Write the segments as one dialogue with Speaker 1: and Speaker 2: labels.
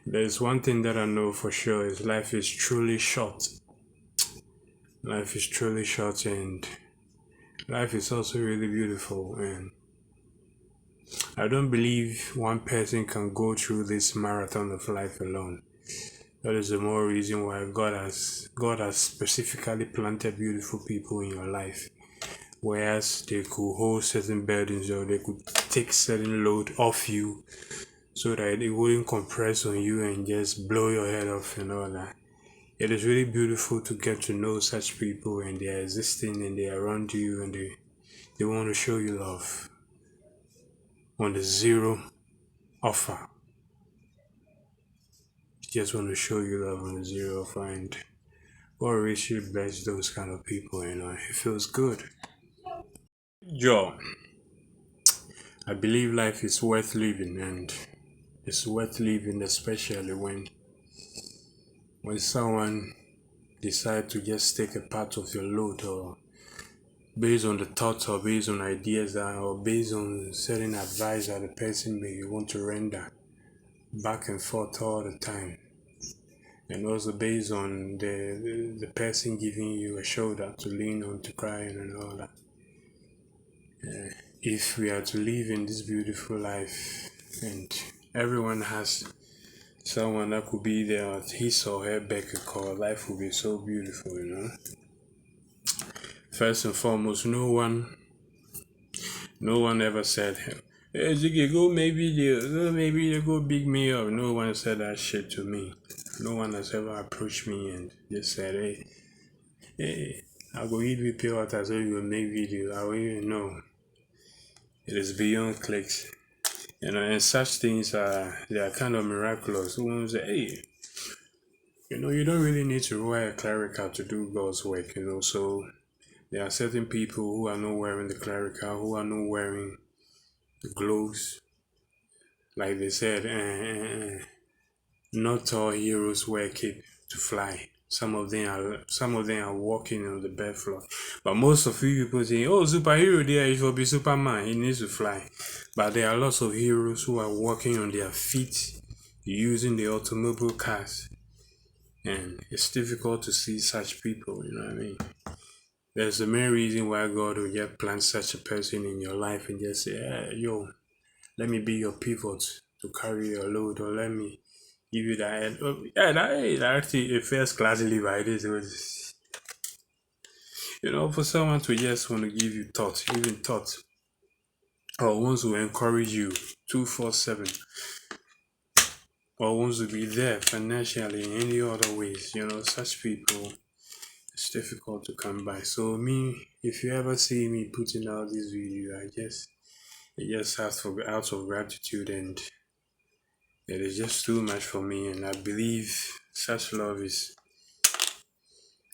Speaker 1: There's one thing that I know for sure is life is truly short. Life is truly short, and life is also really beautiful. And I don't believe one person can go through this marathon of life alone. That is the more reason why God has specifically planted beautiful people in your life. Whereas they could hold certain burdens or they could take certain load off you so that it wouldn't compress on you and just blow your head off and all that. It is really beautiful to get to know such people and they are existing and they are around you and they want to show you love on the zero offer. They just want to show you love on the zero offer, and God richly bless those kind of people, it feels good. Joe, I believe life is worth living, and it's worth living especially when someone decide to just take a part of your load, or based on the thoughts or based on ideas or based on certain advice that the person may want to render back and forth all the time, and also based on the person giving you a shoulder to lean on, to cry on and all that. If we are to live in this beautiful life and everyone has someone that could be there at his or her beck and call, life will be so beautiful. First and foremost, no one ever said, "Hey, Ziggy, maybe they go big me up." No one said that shit to me. No one has ever approached me and just said, hey, I'll go eat with pure water so you will make video. I will even know. It is beyond clicks. And such things they are kind of miraculous. Someone say, hey, you don't really need to wear a clerical to do God's work, so there are certain people who are not wearing the clerical, who are not wearing the gloves. Like they said, not all heroes wear cape to fly. Some of them are walking on the bare floor. But most of you people say, oh, superhero there, it will be Superman, he needs to fly. But there are lots of heroes who are walking on their feet, using the automobile cars. And it's difficult to see such people, you know what I mean? There's the main reason why God will just plant such a person in your life and just say, yo, let me be your pivot to carry your load, or let me give you that. Yeah, that actually a first class liver. It was, for someone to just want to give you thoughts, even thoughts, or wants to encourage you 247, or wants to be there financially in any other ways. Such people, it's difficult to come by. So me, if you ever see me putting out this video, I just out of gratitude, and it is just too much for me, and I believe such love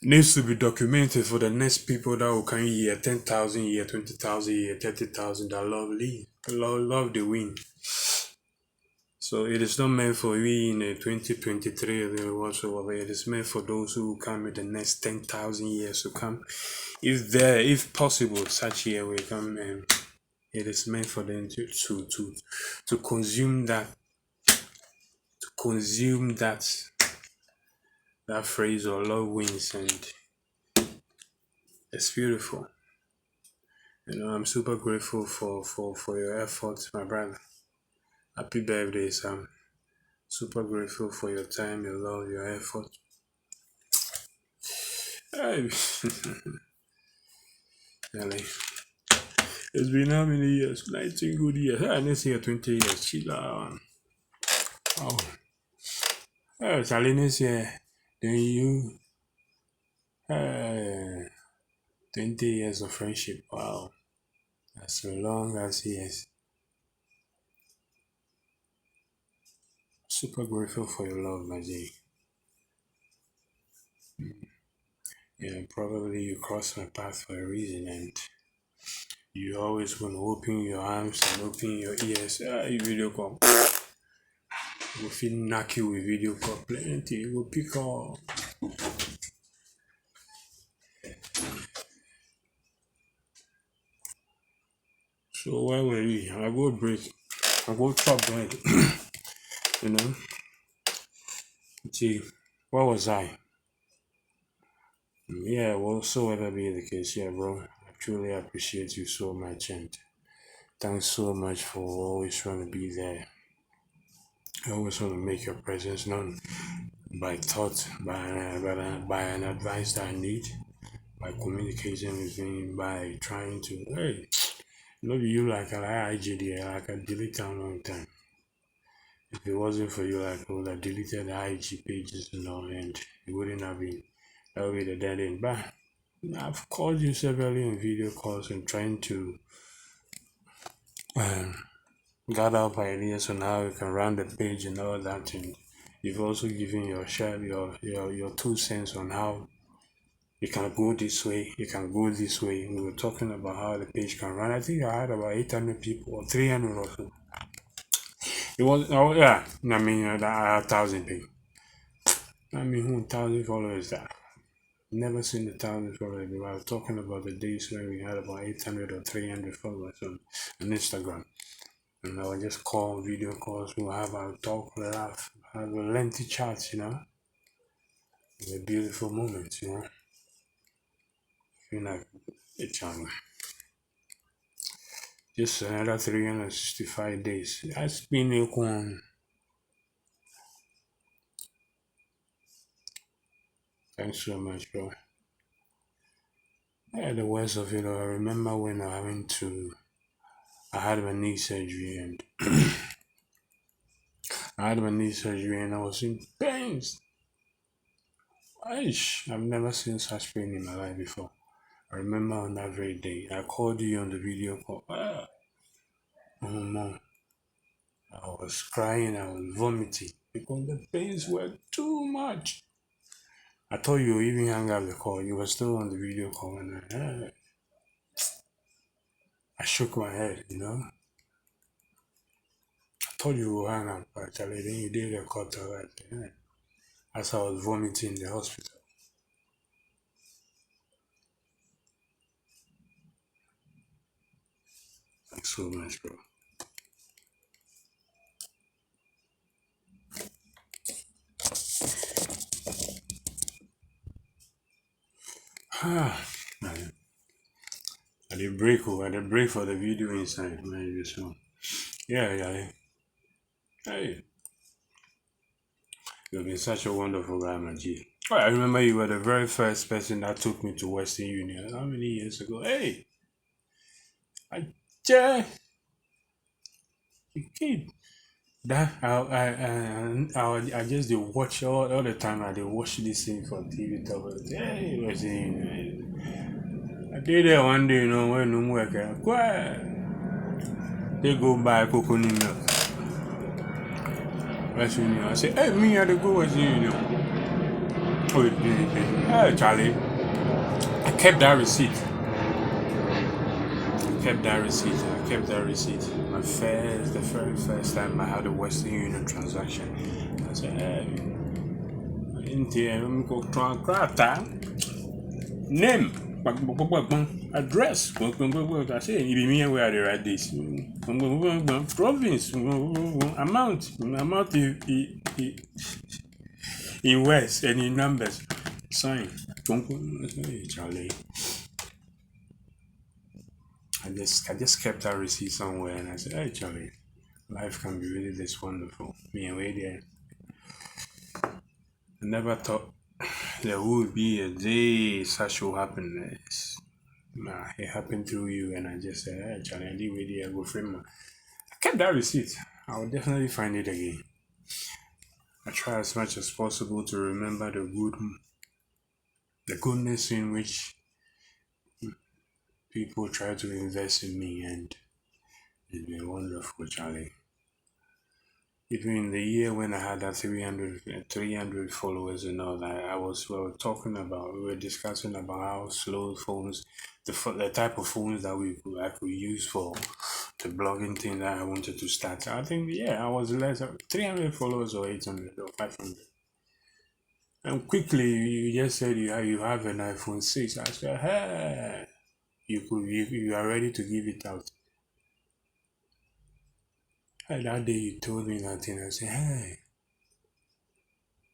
Speaker 1: needs to be documented for the next people that will come here 10,000 year, 20,000 year, 30,000 that love the win. So it is not meant for we in 2023 or whatsoever. It is meant for those who come in the next 10,000 years to come. If possible, such year will come, and it is meant for them to consume that phrase, or love wins, and it's beautiful. I'm super grateful for your efforts, my brother. Happy birthday, Sam. Super grateful for your time, your love, your effort. Hey. Really. It's been how many years? 19 good years. Next year, 20 years. Chill out. Oh. Charlie, next year, then you, 20 years of friendship. Wow. That's so long as years. Super grateful for your love, my G. Yeah, probably you crossed my path for a reason, and you always want to open your arms and open your ears. You video call. You feel knock you with video call plenty. You will pick up. So why were we? I go break. I go chop bread. you know. See, what was I? Yeah, whatsoever be the case, yeah, bro. I truly appreciate you so much, and thanks so much for always trying to be there. I always want to make your presence known by thought, by an advice that I need, by communicating with me, by trying to, hey, not you like I IGD, like I delete a long time. If it wasn't for you, like I would have deleted the IG pages and all, and it wouldn't have been, that would be the dead end. But I've called you severally on video calls and trying to um, gather up ideas on how you can run the page and all that. And you've also given your 2 cents on how you can go this way, you can go this way. We were talking about how the page can run. I think I had about 800 people or 300 or so. It was, oh yeah, I mean, I had 1,000 people. I mean, who 1,000 followers that? Never seen the 1,000 followers. I was talking about the days when we had about 800 or 300 followers on Instagram. And I would just call video calls, we'll have our talk, laugh, have a lengthy chats, a beautiful moment, Feel like it's just another 365 days. That's been a one. Thanks so much, bro. Yeah, the worst of it all, I remember when I had my knee surgery and I was in pains. I've never seen such pain in my life before. I remember on that very day, I called you on the video call. Oh, no. I was crying, I was vomiting because the pains were too much. I thought you even hung up the call. You were still on the video call, and I shook my head. I thought you would hang up, but then you did a call to that. As I was vomiting in the hospital. Thanks so much, bro. Man, I did break for the video inside, man. So, yeah, yeah. Hey, you've been such a wonderful guy, my G. Oh, I remember you were the very first person that took me to Western Union. How many years ago? Hey, I just kid. That I just did watch all the time. I did watch this thing from TV. Hey, Western Union. I did it one day, when no work. They go buy coconut milk. Western Union. I say, hey, me, I go Western Union. Oh, hey, Charlie. I kept that receipt. I kept that receipt. The very first time I had a Western Union transaction. I said, hey, I'm going to try name, address. I say, you be me where the right this. Province, amount in words and in numbers. Sign. Charlie. I just kept that receipt somewhere and I said, hey Charlie, life can be really this wonderful. Me away there. I never thought there would be a day such will happen. It happened through you and I just said, hey Charlie, I did with I go frame. I kept that receipt. I will definitely find it again. I try as much as possible to remember the goodness in which people try to invest in me and it's been wonderful, Charlie. Even in the year when I had that 300 followers and all that, we were talking about, we were discussing about how slow phones, the type of phones that I could use for the blogging thing that I wanted to start. I think, yeah, I was less, 300 followers or 800 or 500. And quickly, you just said you have an iPhone 6. I said, hey, you are ready to give it out. And that day you told me that thing, I said, hey,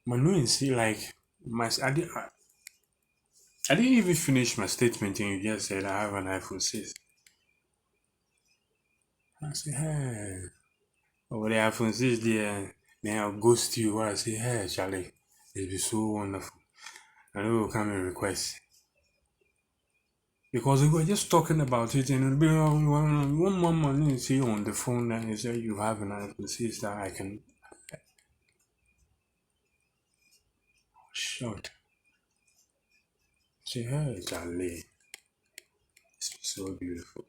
Speaker 1: Manu, see, like, I didn't even finish my statement and you just said I have an iPhone 6. I said, hey. Over the iPhone 6 there, then I'll ghost you. I say, hey, Charlie, it'll be so wonderful. I know will come and request. Because we were just talking about it and it'll be one more money you see on the phone and you say you have an iPhone 6 that I can short. Say, hey, Charlie, it's so beautiful.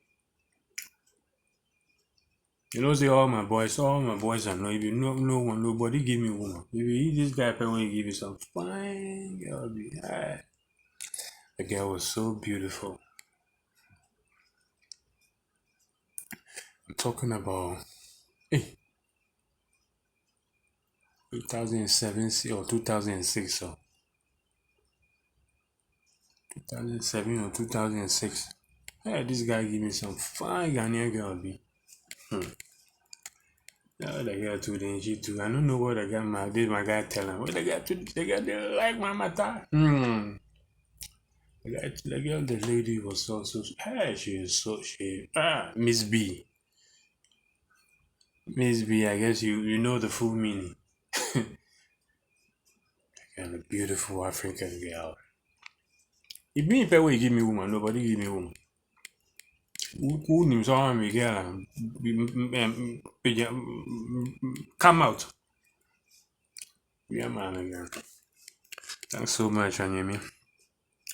Speaker 1: You know, say all my boys are no, if you no one, nobody give me woman. If you eat this guy, when you give you some fine girl, be ah. The girl was so beautiful. I'm talking about eh, 2007 or 2006 or 2007 or 2006. Hey, this guy give me some fine Ghanaian girl, be. Hmm. Yeah, the girl too, then she too. I don't know what the guy did. My guy tell him. What the guy too? The guy they like my matter. The girl, the lady was so. Hey, she is so she. Miss B. Miss B. I guess you know the full meaning. And a beautiful African girl. If me pay way give me woman, nobody give me woman. Who names all me girl come out. Yeah, man again. Thanks so much, Anyemi.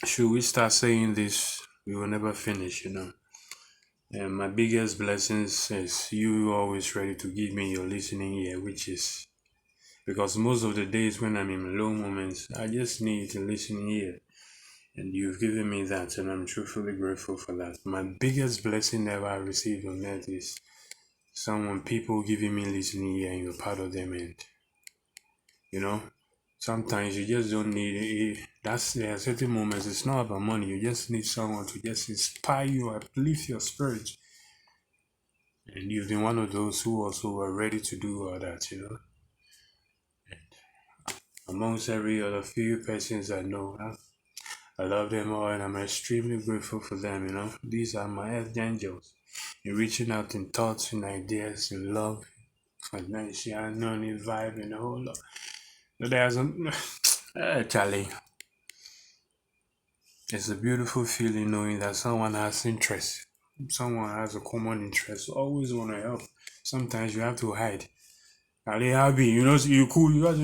Speaker 1: Should we start saying this? We will never finish, you know. And my biggest blessings is you always ready to give me your listening ear, which is because most of the days when I'm in low moments, I just need a listening ear. And you've given me that, and I'm truthfully grateful for that. My biggest blessing ever I received on earth is people giving me listening ear, and you're part of them. And you know, sometimes you just don't need it. There are certain moments. It's not about money. You just need someone to just inspire you, uplift your spirit. And you've been one of those who also were ready to do all that. You know, amongst every other few persons I know. I love them all and I'm extremely grateful for them, you know. These are my earth angels. In reaching out in thoughts and ideas and love, financial, money, vibe, and a whole lot. But there's a Charlie. It's a beautiful feeling knowing that someone has interest. Someone has a common interest. Always want to help. Sometimes you have to hide. Ali Happy, you know, you cool. You have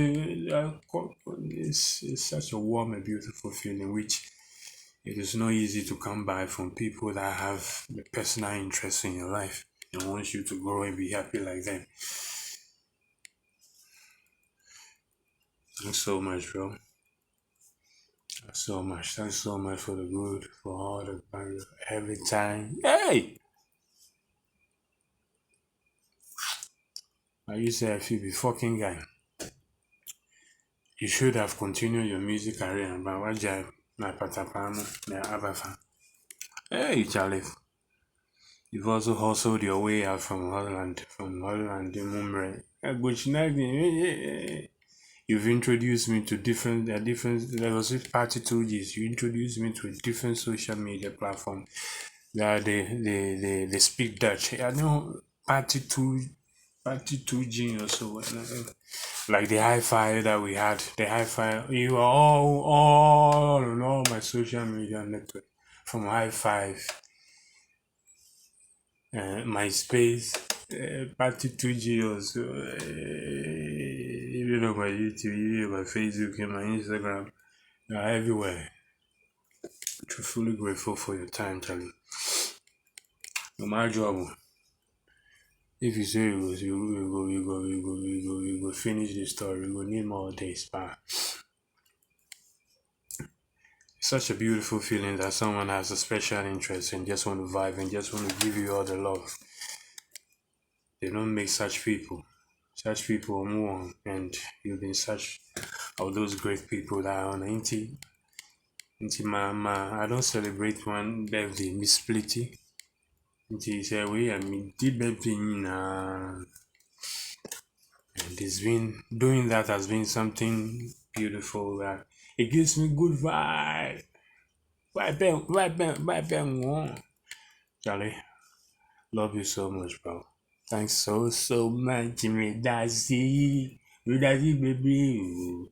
Speaker 1: it's such a warm and beautiful feeling, which it is not easy to come by from people that have a personal interest in your life and want you to grow and be happy like them. Thanks so much, bro. Thanks so much. Thanks so much for the good, for all the every time. Hey! I used to have you be fucking guy. You should have continued your music career, but what jive? My patapano, my abafa. Hey, Charlie. You've also hustled your way out from Holland, the Mumbre. Which you've introduced me to different there was this party 2Gs. You introduced me to a different social media platform that they speak Dutch. I know party 2G or so. Like the hi-fi that we had, the hi-fi. You are all on all my social media network from hi-fi, MySpace, party 2G also. Even on my YouTube, even on my Facebook and my Instagram, they are everywhere. Truthfully grateful for your time, Charlie. No matter job, if you say you go finish the story, you go need more days, but it's such a beautiful feeling that someone has a special interest and just want to vibe and just want to give you all the love. They don't make such people. Such people are more, and you've been such of those great people that are on Nti I don't celebrate one birthday, Miss Splitty. Nti say we and me did birthday and it's been doing that has been something beautiful. It gives me good vibe. Vibe. Charlie, love you so much, bro. Thanks so much, Jimmy Dazi, baby.